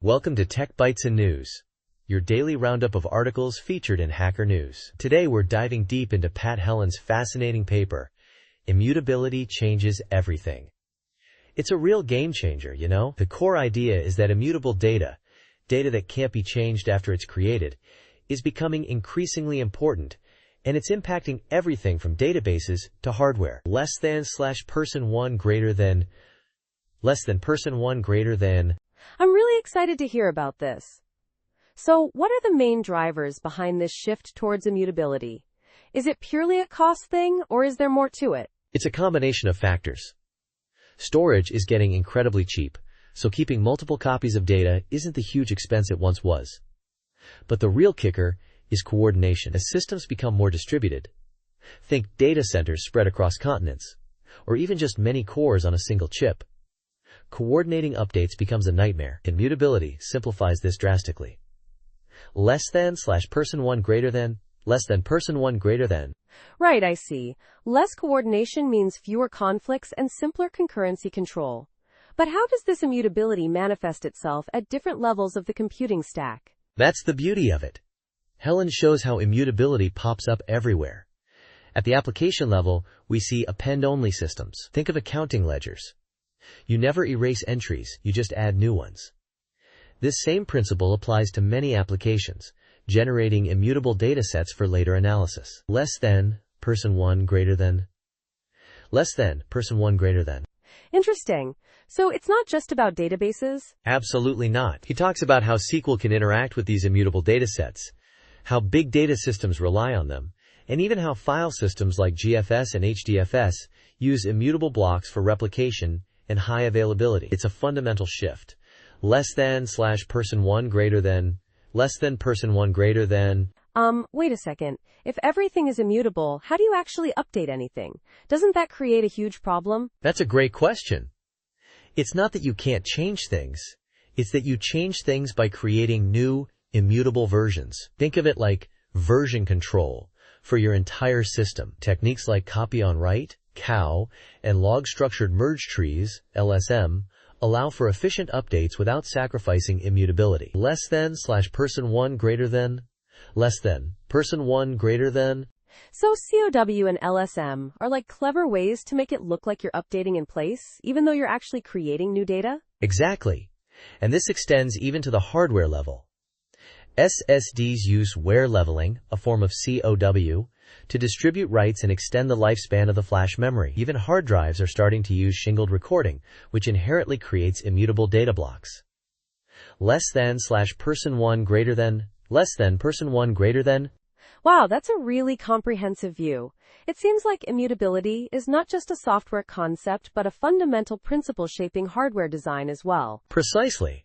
Welcome to Tech Bytes and News, your daily roundup of articles featured in Hacker News. Today we're diving deep into Pat Helland's fascinating paper, Immutability Changes Everything. It's a real game changer, you know? The core idea is that immutable data that can't be changed after it's created, is becoming increasingly important, and it's impacting everything from databases to hardware. Less than / person 1 greater than, less than person 1 greater than. I'm really excited to hear about this. So, what are the main drivers behind this shift towards immutability? Is it purely a cost thing, or is there more to it? It's a combination of factors. Storage is getting incredibly cheap, so keeping multiple copies of data isn't the huge expense it once was. But the real kicker is coordination. As systems become more distributed, think data centers spread across continents, or even just many cores on a single chip. Coordinating updates becomes a nightmare. Immutability simplifies this drastically. Less than / person 1 greater than, less than person 1 greater than. Right, I see. Less coordination means fewer conflicts and simpler concurrency control. But how does this immutability manifest itself at different levels of the computing stack? That's the beauty of it. Helland shows how immutability pops up everywhere. At the application level, we see append-only systems. Think of accounting ledgers. You never erase entries, you just add new ones. This same principle applies to many applications, generating immutable datasets for later analysis. Less than, person 1 greater than. Less than, person 1 greater than. Interesting. So it's not just about databases? Absolutely not. He talks about how SQL can interact with these immutable datasets, how big data systems rely on them, and even how file systems like GFS and HDFS use immutable blocks for replication and high availability. It's a fundamental shift. Less than / person 1 greater than, less than person 1 greater than. Wait a second. If everything is immutable, how do you actually update anything? Doesn't that create a huge problem? That's a great question. It's not that you can't change things. It's that you change things by creating new, immutable versions. Think of it like version control for your entire system. Techniques like copy on write, COW, and log-structured merge trees, LSM, allow for efficient updates without sacrificing immutability. Less than / person 1 greater than, less than, person 1 greater than. So COW and LSM are like clever ways to make it look like you're updating in place, even though you're actually creating new data? Exactly. And this extends even to the hardware level. SSDs use wear leveling, a form of COW, to distribute writes and extend the lifespan of the flash memory. Even hard drives are starting to use shingled recording, which inherently creates immutable data blocks. Less than / person 1 greater than, less than person 1 greater than. Wow, that's a really comprehensive view. It seems like immutability is not just a software concept, but a fundamental principle shaping hardware design as well. Precisely.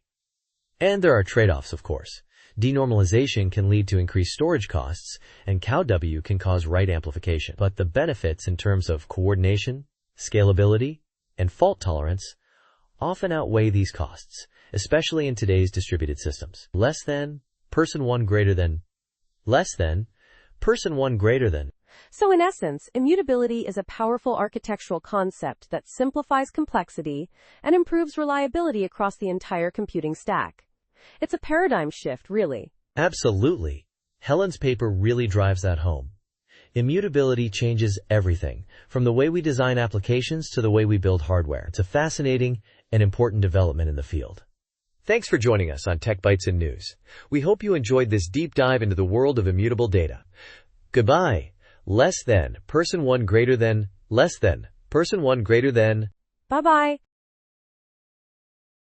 And there are trade-offs, of course. Denormalization can lead to increased storage costs, and COW can cause write amplification. But the benefits in terms of coordination, scalability, and fault tolerance often outweigh these costs, especially in today's distributed systems. Less than, person 1 greater than, less than, person 1 greater than. So in essence, immutability is a powerful architectural concept that simplifies complexity and improves reliability across the entire computing stack. It's a paradigm shift, really. Absolutely. Helland's paper really drives that home. Immutability changes everything, from the way we design applications to the way we build hardware. It's a fascinating and important development in the field. Thanks for joining us on Tech Bytes and News. We hope you enjoyed this deep dive into the world of immutable data. Goodbye. Less than, person 1 greater than, less than, person 1 greater than. Bye-bye.